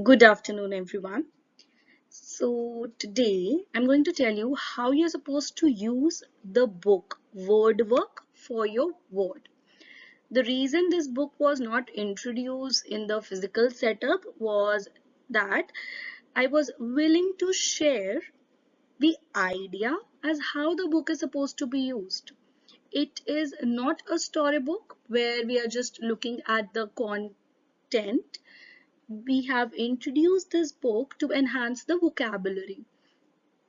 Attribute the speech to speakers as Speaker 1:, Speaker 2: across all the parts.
Speaker 1: Good afternoon, everyone. So, today I'm going to tell you how you're supposed to use the book Wordwork for your word. The reason this book was not introduced in the physical setup was that I was willing to share the idea as how the book is supposed to be used. It is not a storybook where we are just looking at the content. We have introduced this book to enhance the vocabulary.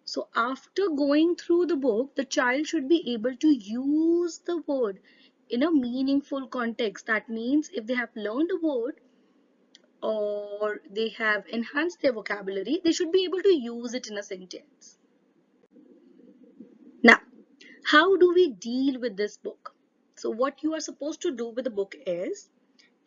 Speaker 1: So after going through the book, the child should be able to use the word in a meaningful context. That means if they have learned a word or they have enhanced their vocabulary, they should be able to use it in a sentence. Now, how do we deal with this book? So what you are supposed to do with the book is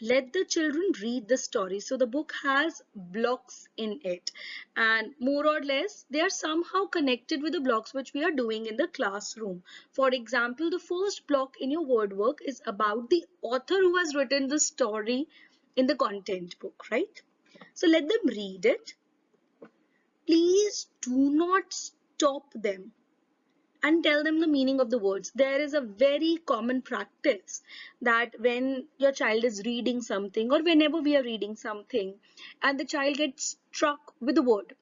Speaker 1: let the children read the story. So the book has blocks in it, and more or less they are somehow connected with the blocks which we are doing in the classroom. For example, the first block in your word work is about the author who has written the story in the content book, right? So let them read it. Please do not stop them and tell them the meaning of the words. There is a very common practice that when your child is reading something or whenever we are reading something and the child gets struck with the word,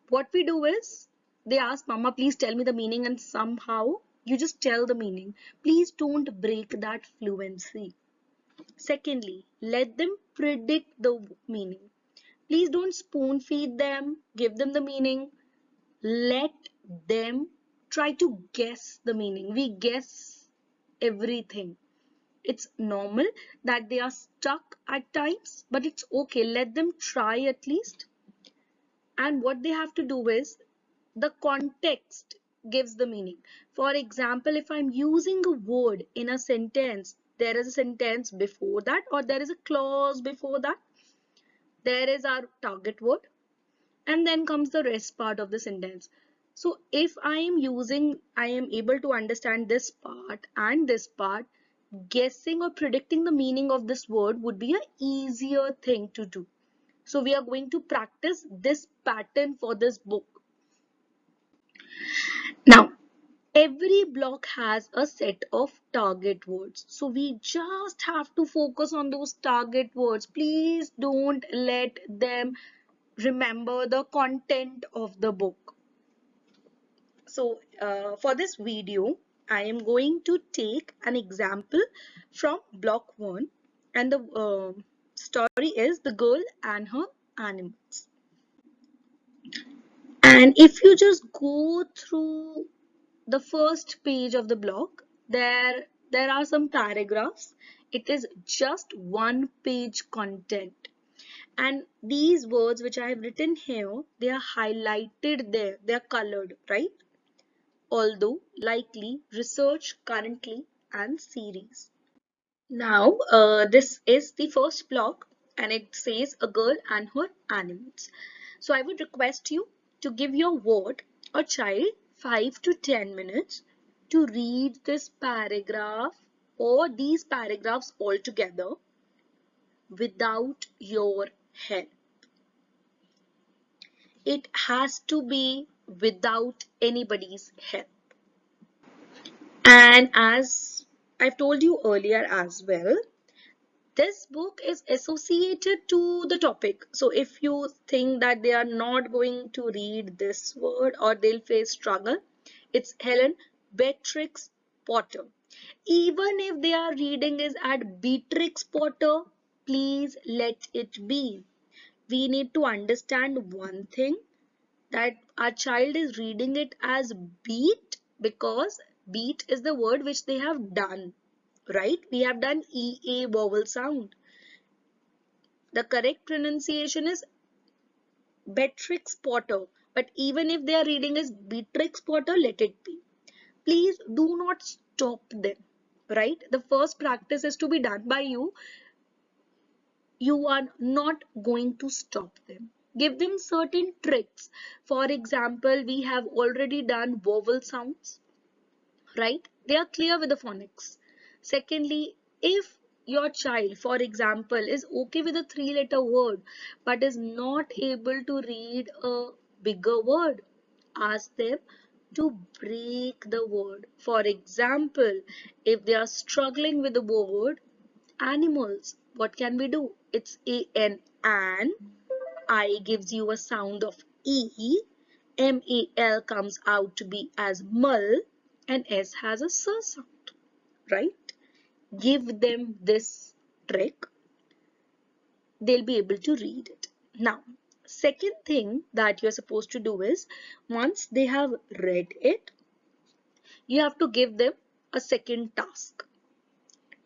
Speaker 1: what we do is they ask, Mama, please tell me the meaning, and somehow you just tell the meaning. Please don't break that fluency. Secondly, let them predict the meaning. Please don't spoon feed them, give them the meaning. Let them try to guess the meaning. We guess everything. It's normal that they are stuck at times, but it's okay. Let them try at least. And what they have to do is the context gives the meaning. For example, if I'm using a word in a sentence, there is a sentence before that or there is a clause before that. There is our target word, and then comes the rest part of the sentence. So if I am able to understand this part and this part, guessing or predicting the meaning of this word would be an easier thing to do. So we are going to practice this pattern for this book. Now, every block has a set of target words. So we just have to focus on those target words. Please don't let them remember the content of the book. So for this video, I am going to take an example from block 1, and the story is The Girl and Her Animals. And if you just go through the first page of the block, there are some paragraphs. It is just one page content. And these words which I have written here, they are highlighted there. They are colored, right? Although, likely, research, currently, and series. Now, this is the first block and it says a girl and her animals. So I would request you to give your ward or child 5 to 10 minutes to read this paragraph or these paragraphs all together without your help. It has to be without anybody's help. And as I've told you earlier as well, this book is associated to the topic. So if you think that they are not going to read this word or they'll face struggle, it's Helen Beatrix Potter. Even if they are reading is at Beatrix Potter, please let it be. We need to understand one thing, that our child is reading it as beat because beat is the word which they have done, right? We have done EA vowel sound. The correct pronunciation is Beatrix Potter, but even if they are reading as Beatrix Potter, let it be. Please do not stop them, right? The first practice is to be done by you. You are not going to stop them. Give them certain tricks. For example, we have already done vowel sounds, right? They are clear with the phonics. Secondly, if your child, for example, is okay with a 3-letter word but is not able to read a bigger word, ask them to break the word. For example, if they are struggling with the word animals, what can we do? It's an. I gives you a sound of E. M-A-L comes out to be as mull, and S has a S sound, right? Give them this trick, they'll be able to read it. Now, second thing that you're supposed to do is, once they have read it, you have to give them a second task.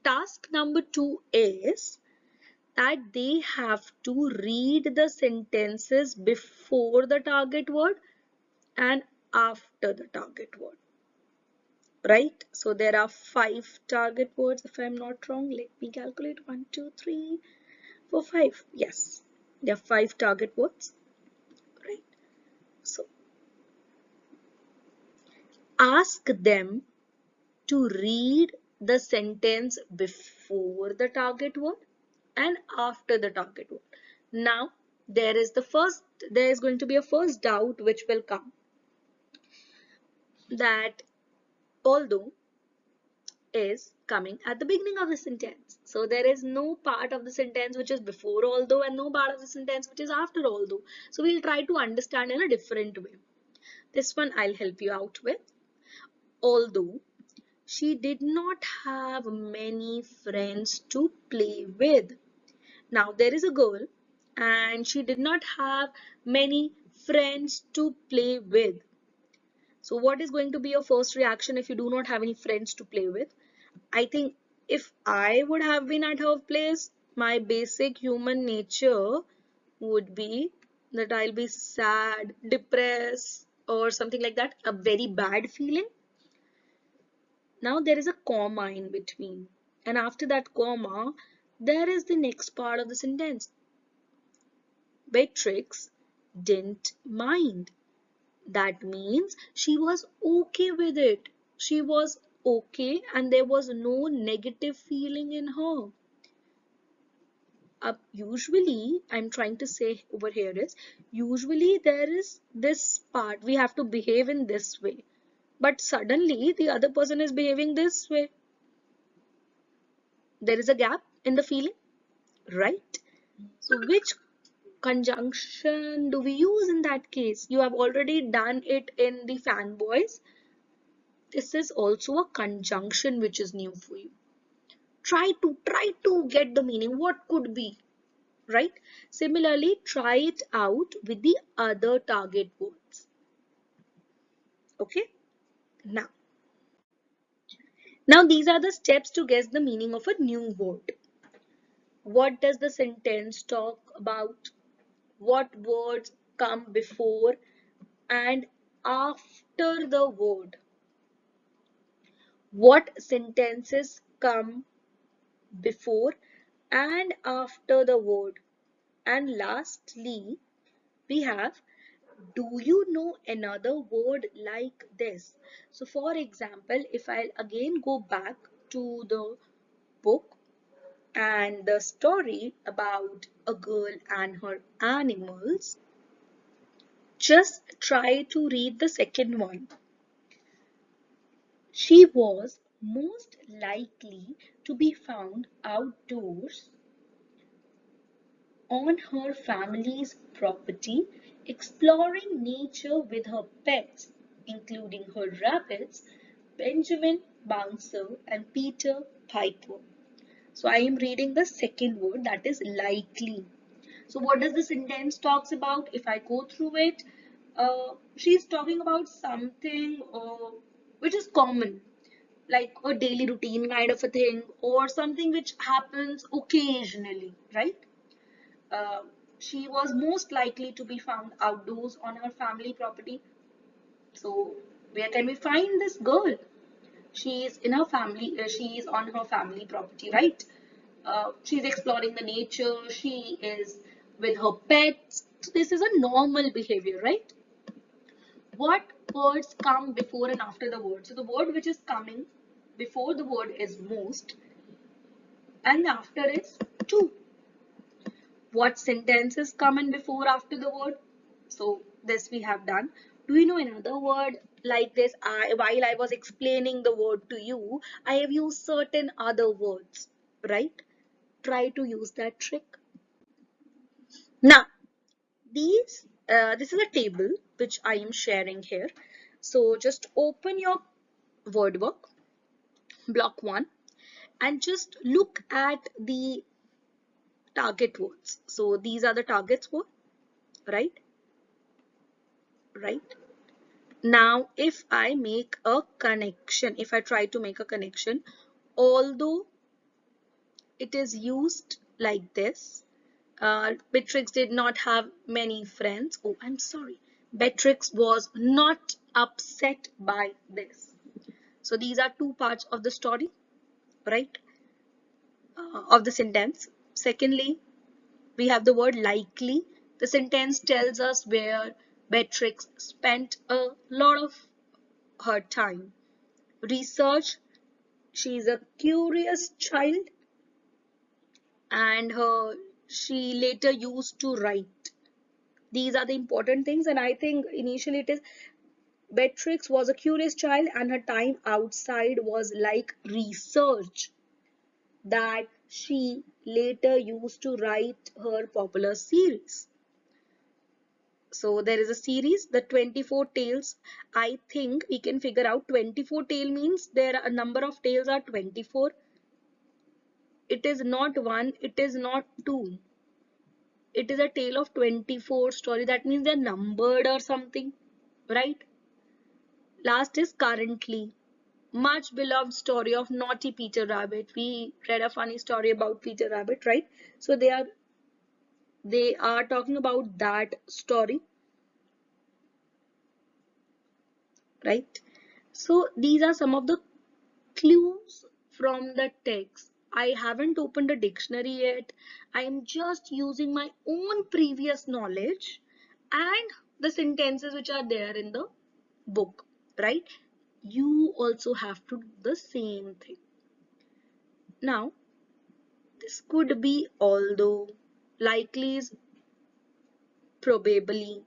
Speaker 1: Task number 2 is that they have to read the sentences before the target word and after the target word, right? So there are 5 target words, if I'm not wrong. Let me calculate. 1, 2, 3, 4, 5. Yes, there are 5 target words, right? So ask them to read the sentence before the target word and after the target word. Now, there is going to be a first doubt which will come, that although is coming at the beginning of the sentence. So there is no part of the sentence which is before although and no part of the sentence which is after although. So we'll try to understand in a different way. This one I'll help you out with. Although she did not have many friends to play with. Now there is a girl and she did not have many friends to play with. So what is going to be your first reaction if you do not have any friends to play with? I think if I would have been at her place, my basic human nature would be that I'll be sad, depressed, or something like that, a very bad feeling. Now there is a comma in between, and after that comma, there is the next part of the sentence. Beatrix didn't mind. That means she was okay with it. She was okay and there was no negative feeling in her. Usually, I'm trying to say over here is, usually there is this part, we have to behave in this way. But suddenly the other person is behaving this way. There is a gap in the feeling, right? So which conjunction do we use in that case? You have already done it in the fanboys. This is also a conjunction which is new for you. Try to get the meaning. What could be, right? Similarly, try it out with the other target words. Okay? Now, these are the steps to guess the meaning of a new word. What does the sentence talk about? What words come before and after the word? What sentences come before and after the word? And lastly, we have, do you know another word like this? So for example, if I'll again go back to the book and the story about a girl and her animals, just try to read the second one. She was most likely to be found outdoors on her family's property, exploring nature with her pets, including her rabbits, Benjamin Bouncer and Peter Piper. So I am reading the second word, that is likely. So what does the sentence talks about? If I go through it, she's talking about something which is common, like a daily routine kind of a thing, or something which happens occasionally, right? Uh, she was most likely to be found outdoors on her family property. So, where can we find this girl? She is in her family, she is on her family property, right? She's exploring the nature, she is with her pets. So this is a normal behavior, right? What words come before and after the word? So the word which is coming before the word is most, and after is to. What sentences come in before after the word? So this we have done. Do you know another word like this? While I was explaining the word to you, I have used certain other words, right? Try to use that trick. Now, this is a table which I am sharing here. So just open your word work, block 1, and just look at the target words. So these are the targets word, right? Right. Now, if I make a connection, if I try to make a connection, although it is used like this, Beatrix did not have many friends. Oh, I'm sorry. Beatrix was not upset by this. So these are two parts of the story, right? Of the sentence. Secondly, we have the word likely. The sentence tells us where Beatrix spent a lot of her time. Research, she is a curious child and she later used to write. These are the important things, and I think initially it is Beatrix was a curious child and her time outside was like research, that she later used to write her popular series. So there is a series, the 24 tales. I think we can figure out 24 tale means there are a number of tales are 24. It is not one, it is not two. It is a tale of 24 story. That means they're numbered or something, right? Last is currently. Much beloved story of naughty Peter Rabbit. We read a funny story about Peter Rabbit, right? So they are talking about that story, right? So these are some of the clues from the text. I haven't opened a dictionary yet. I am just using my own previous knowledge and the sentences which are there in the book, right? You also have to do the same thing. Now, this could be although, likely is probably.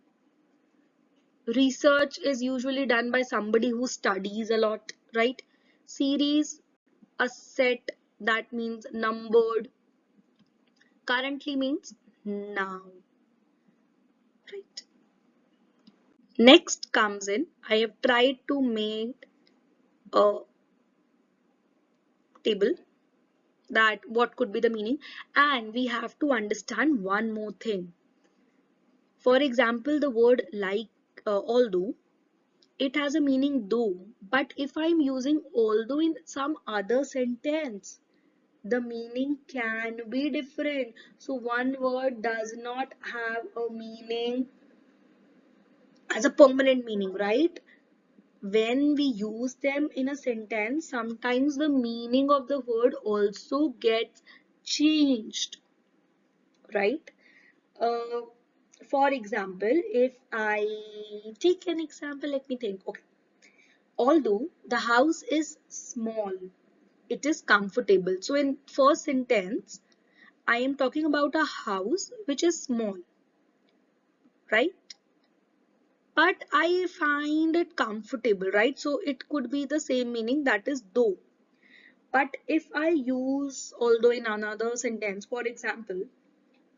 Speaker 1: Research is usually done by somebody who studies a lot, right? Series, a set, that means numbered. Currently means now, right? Next comes in, I have tried to make a table that what could be the meaning, and we have to understand one more thing. For example, the word like, although, it has a meaning though, but if I'm using although in some other sentence, the meaning can be different. So one word does not have a meaning as a permanent meaning, right? When we use them in a sentence, sometimes the meaning of the word also gets changed, right? Uh, for example, if I take an example, let me think. Okay, although the house is small, it is comfortable. So in first sentence, I am talking about a house which is small, right? But I find it comfortable, right? So it could be the same meaning, that is though. But if I use although in another sentence, for example,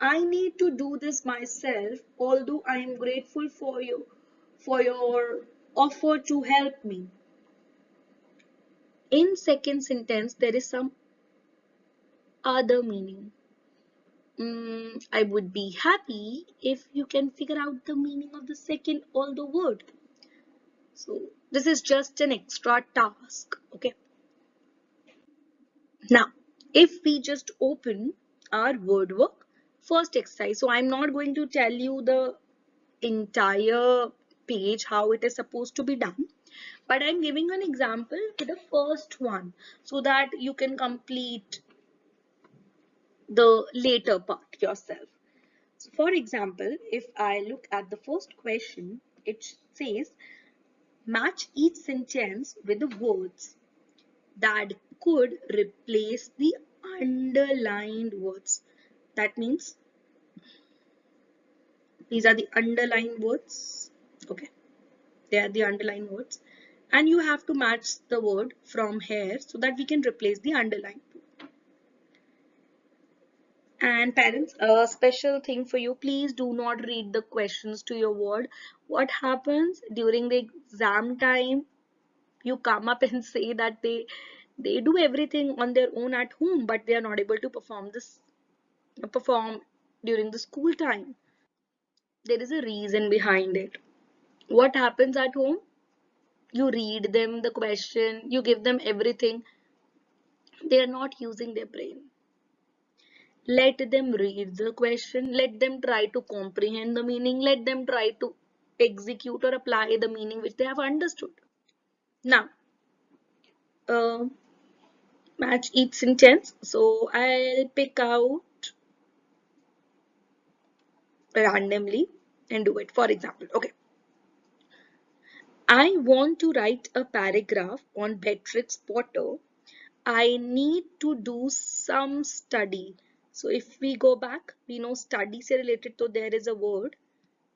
Speaker 1: I need to do this myself, although I am grateful for your offer to help me. In second sentence, there is some other meaning. I would be happy if you can figure out the meaning of the second although word. So this is just an extra task, okay? Now, if we just open our word work, first exercise. So I'm not going to tell you the entire page how it is supposed to be done, but I'm giving an example to the first one so that you can complete the later part yourself. So for example, if I look at the first question, it says match each sentence with the words that could replace the underlined words. That means these are the underlined words. Okay, they are the underlined words. And you have to match the word from here so that we can replace the underline. And parents, a special thing for you, please do not read the questions to your word. What happens during the exam time, you come up and say that they do everything on their own at home, but they are not able to perform during the school time. There is a reason behind it. What happens at home? You read them the question, you give them everything. They are not using their brain. Let them read the question, let them try to comprehend the meaning, let them try to execute or apply the meaning which they have understood. Now, uh, match each sentence. So I'll pick out randomly and do it. For example, okay, I want to write a paragraph on Beatrix Potter. I need to do some study. So if we go back, we know study से related तो there is a word,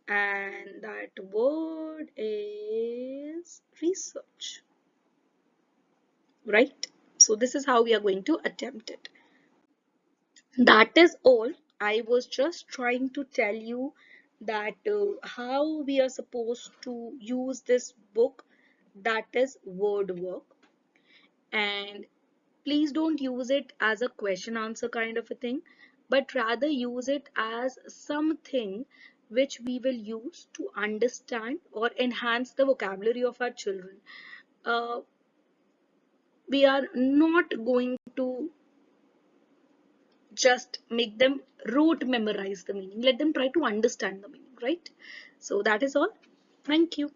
Speaker 1: and that word is research, right? So this is how we are going to attempt it. That is all. I was just trying to tell you that how we are supposed to use this book, that is word work. And please don't use it as a question answer kind of a thing, but rather use it as something which we will use to understand or enhance the vocabulary of our children. Uh, we are not going to just make them rote memorize the meaning. Let them try to understand the meaning, right? So that is all. Thank you.